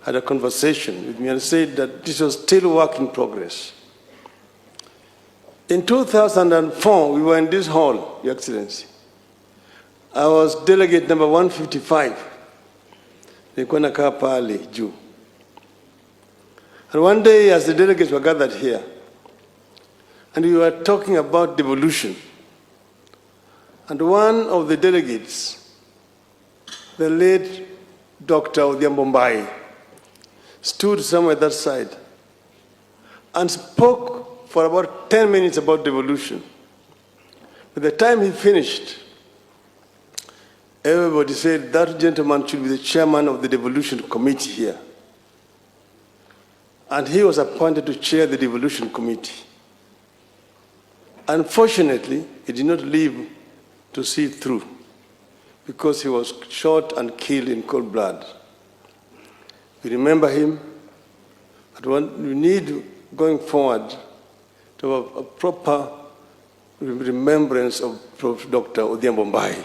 had a conversation with me and said that this was still work in progress. In 2004, we were in this hall, Your Excellency. I was delegate number 155. Nilikuwa nakaa pale juu. And one day, as the delegates were gathered here, and we were talking about devolution, and one of the delegates, the late Dr. Odhiambo, stood somewhere at that side and spoke for about 10 minutes about devolution. By the time he finished, everybody said that gentleman should be the chairman of the devolution committee here. And he was appointed to chair the devolution committee. Unfortunately, he did not live to see it through because he was shot and killed in cold blood. We remember him, but we need, going forward, to have a proper remembrance of Dr. Odhiambo.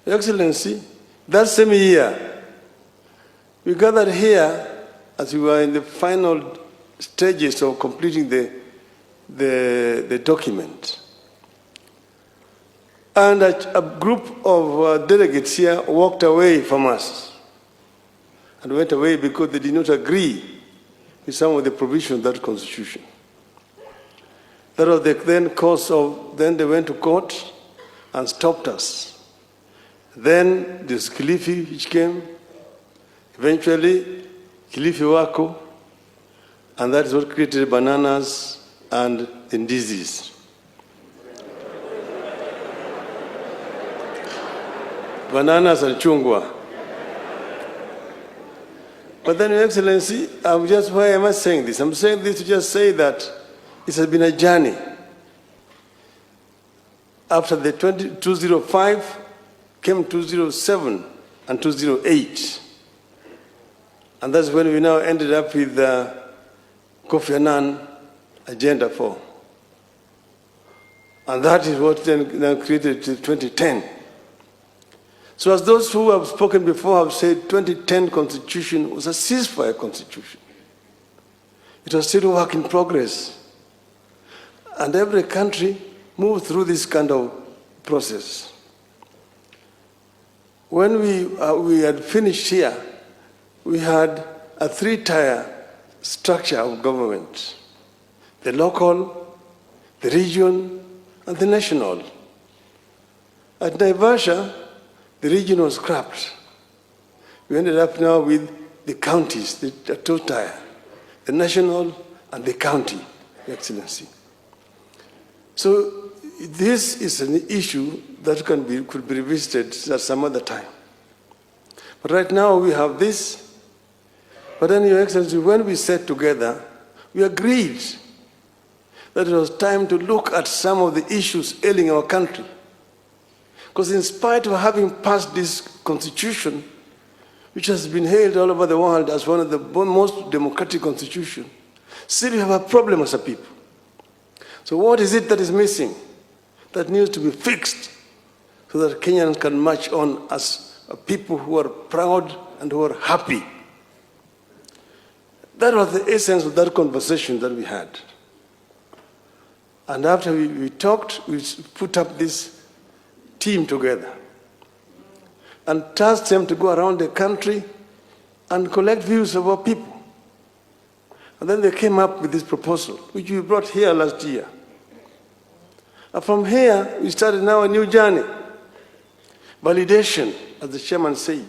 Your Excellency, that same year, we gathered here as we were in the final stages of completing the document. And a group of delegates here walked away from us and went away because they did not agree with some of the provisions of that constitution. That was the then cause of, then they went to court and stopped us. Then this Kilifi which came, eventually Kilifi Wako, and that is what created bananas and indices. Bananas and chungwa. But then, Your Excellency, why am I saying this? I'm saying this to just say that it has been a journey. After the 205 came 207 and 208. And that's when we now ended up with Kofi Annan Agenda 4. And that is what then created 2010. So as those who have spoken before have said, 2010 constitution was a ceasefire constitution. It was still a work in progress. And every country moved through this kind of process. When we had finished here, we had a three-tier structure of government: the local, the region, and the national. At Naivasha, the region was scrapped. We ended up now with the counties, the two-tier, the national and the county, Your Excellency. So this is an issue that could be revisited at some other time. But right now we have this. But then, Your Excellency, when we sat together, we agreed that it was time to look at some of the issues ailing our country. Because in spite of having passed this constitution, which has been hailed all over the world as one of the most democratic constitutions, still we have a problem as a people. So what is it that is missing, that needs to be fixed, so that Kenyans can march on as a people who are proud and who are happy? That was the essence of that conversation that we had. And after we talked, we put up this team together and tasked them to go around the country and collect views of our people. And then they came up with this proposal, which we brought here last year. And from here, we started now a new journey. Validation, as the chairman said.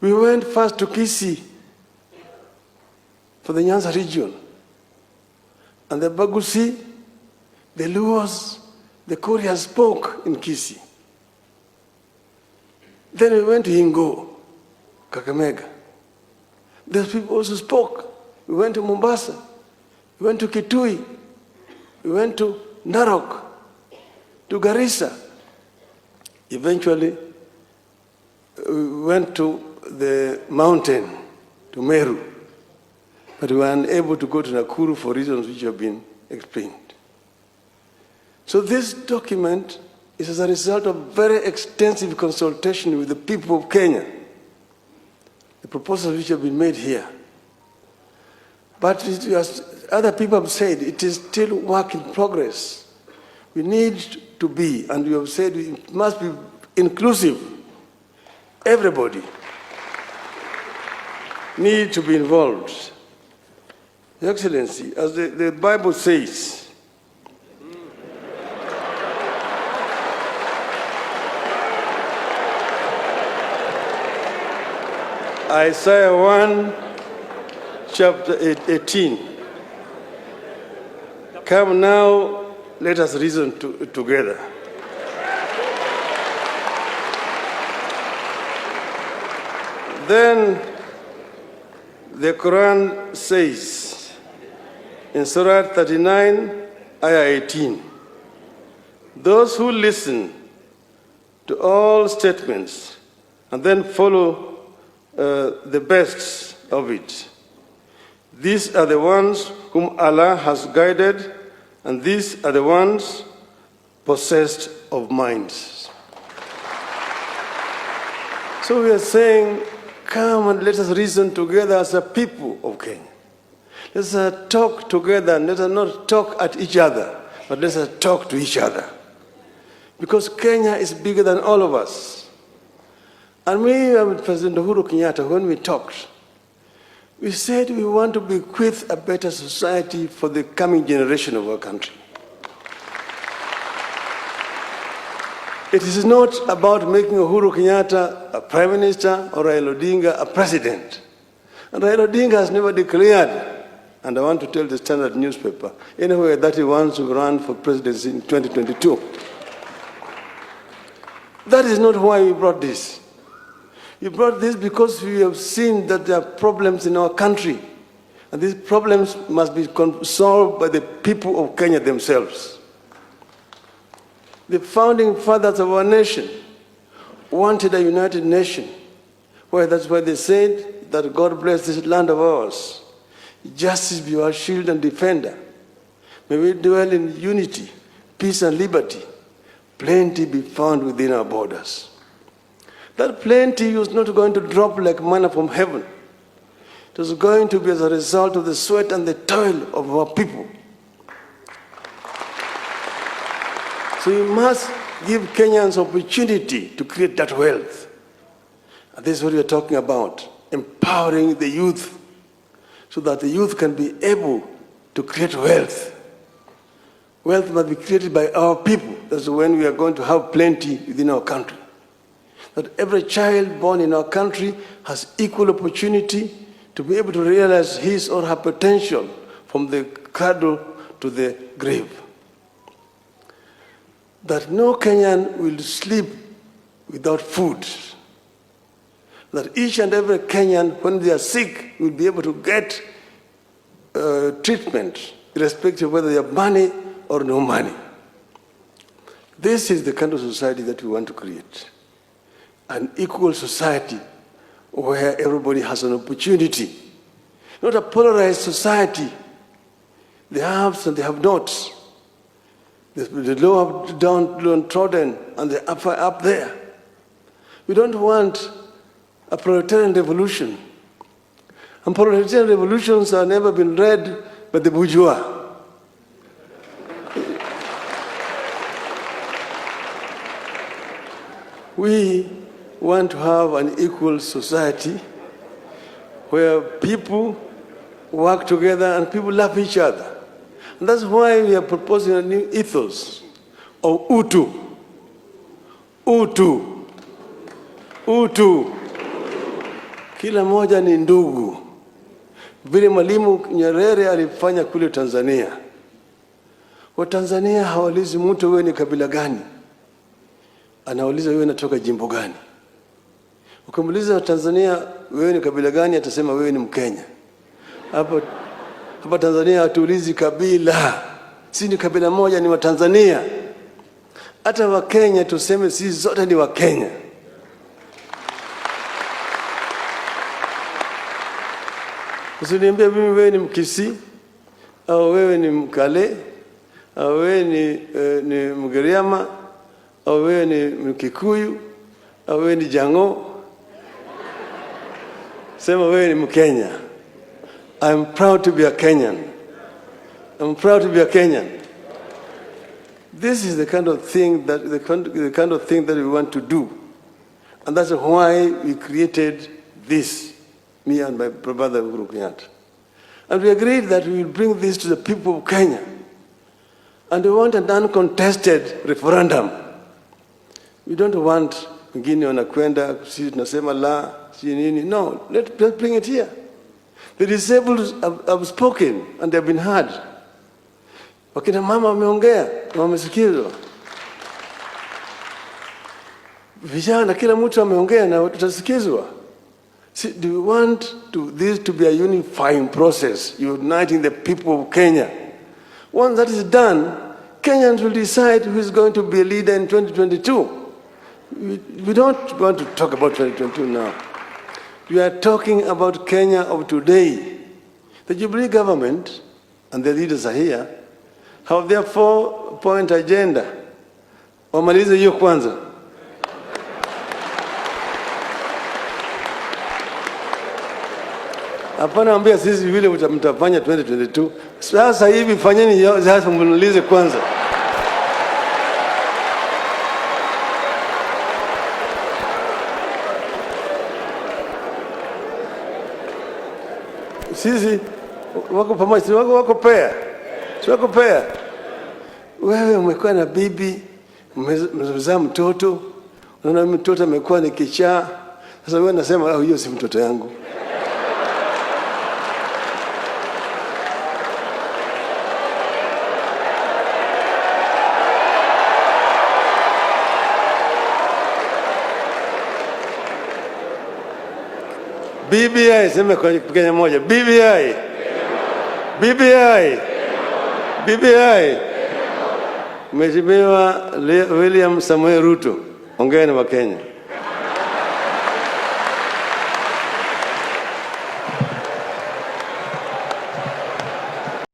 We went first to Kisii for the Nyanza region. And the Bagusi, the Luos, the Koreans spoke in Kisii. Then we went to Ingo, Kakamega. Those people also spoke. We went to Mombasa. We went to Kitui. We went to Narok, to Garissa. Eventually, we went to the mountain, to Meru. But we were unable to go to Nakuru for reasons which have been explained. So this document is as a result of very extensive consultation with the people of Kenya. The proposals which have been made here. But as other people have said, it is still work in progress. We need to be, and we have said it must be inclusive. Everybody needs to be involved. Your Excellency, as the Bible says, Isaiah 1, chapter 18. Come now, let us reason together. Then the Quran says in Surah 39, Ayah 18, those who listen to all statements and then follow the best of it, these are the ones whom Allah has guided, and these are the ones possessed of minds. So we are saying, come and let us reason together as a people of Kenya. Let us talk together, and let us not talk at each other, but let us talk to each other. Because Kenya is bigger than all of us. And we, with President Uhuru Kenyatta, when we talked, we said we want to bequeath a better society for the coming generation of our country. It is not about making Uhuru Kenyatta a prime minister or Raila Odinga a president. And Raila Odinga has never declared, and I want to tell the Standard newspaper, anyway, that he wants to run for presidency in 2022. That is not why we brought this. We brought this because we have seen that there are problems in our country, and these problems must be solved by the people of Kenya themselves. The founding fathers of our nation wanted a united nation, where that's why they said that God bless this land of ours. Justice be our shield and defender. May we dwell in unity, peace and liberty. Plenty be found within our borders. That plenty was not going to drop like manna from heaven. It was going to be as a result of the sweat and the toil of our people. So we must give Kenyans opportunity to create that wealth. And this is what we are talking about, empowering the youth so that the youth can be able to create wealth. Wealth must be created by our people. That's when we are going to have plenty within our country. That every child born in our country has equal opportunity to be able to realize his or her potential from the cradle to the grave. That no Kenyan will sleep without food. That each and every Kenyan, when they are sick, will be able to get treatment, irrespective of whether they have money or no money. This is the kind of society that we want to create. An equal society where everybody has an opportunity. Not a polarized society. The haves and the have-nots. The low downtrodden and the up there. We don't want a proletarian revolution. And proletarian revolutions have never been led by the bourgeois. We want to have an equal society where people work together and people love each other. And that's why we are proposing a new ethos of Utu. Utu. Utu. Kila moja ni ndugu. Vile Mwalimu Nyerere alifanya kule Tanzania. Watanzania hawaulizi mtu wewe ni kabila gani. Anauliza wewe unatoka jimbo gani. Ukimuuliza Tanzania wewe ni kabila gani, atasema wewe ni Mkenya. Hapa Tanzania hatuulizi kabila. Sisi ni kabila moja, ni Watanzania. Hata Wakenya tuseme sisi zote ni Wakenya. Usiniambie mimi wewe ni Mkisii au wewe ni Mkale au wewe ni Mgiriama au wewe ni Mkikuyu, au wewe ni Jango, sema wewe ni Mkenya. I'm proud to be a Kenyan. I'm proud to be a Kenyan. This is the kind of thing that we want to do, and that's why we created this. Me and my brother Uhuru Kenyatta, and we agreed that we will bring this to the people of Kenya, and we want an uncontested referendum. We don't want wengine wanakwenda sisi tunasema la si nini. No, let's bring it here. The disabled have spoken and they have been heard. Wakina mama wameongea na wamesikizwa. Vijana kila mtu ameongea na tutasikizwa. See, do we want this to be a unifying process, uniting the people of Kenya? Once that is done, Kenyans will decide who is going to be a leader in 2022. We don't want to talk about 2022 now. We are talking about Kenya of today. The Jubilee government, and the leaders are here, have their 4-point agenda. Wamalize hiyo kwanza. Hapana ambia sisi vile mtafanya 2022. Sasa hivi fanyeni sasa malize kwanza. Sisi wako pamoja, wako pair. Wewe umekuwa na bibi, umezaa mtoto, unaona mtoto amekuwa ni kichaa. Sasa wewe unasema hiyo si mtoto yangu. BBI, sema kwa Kenya moja. BBI. Mheshimiwa William Samoei Ruto, ongea na Wakenya.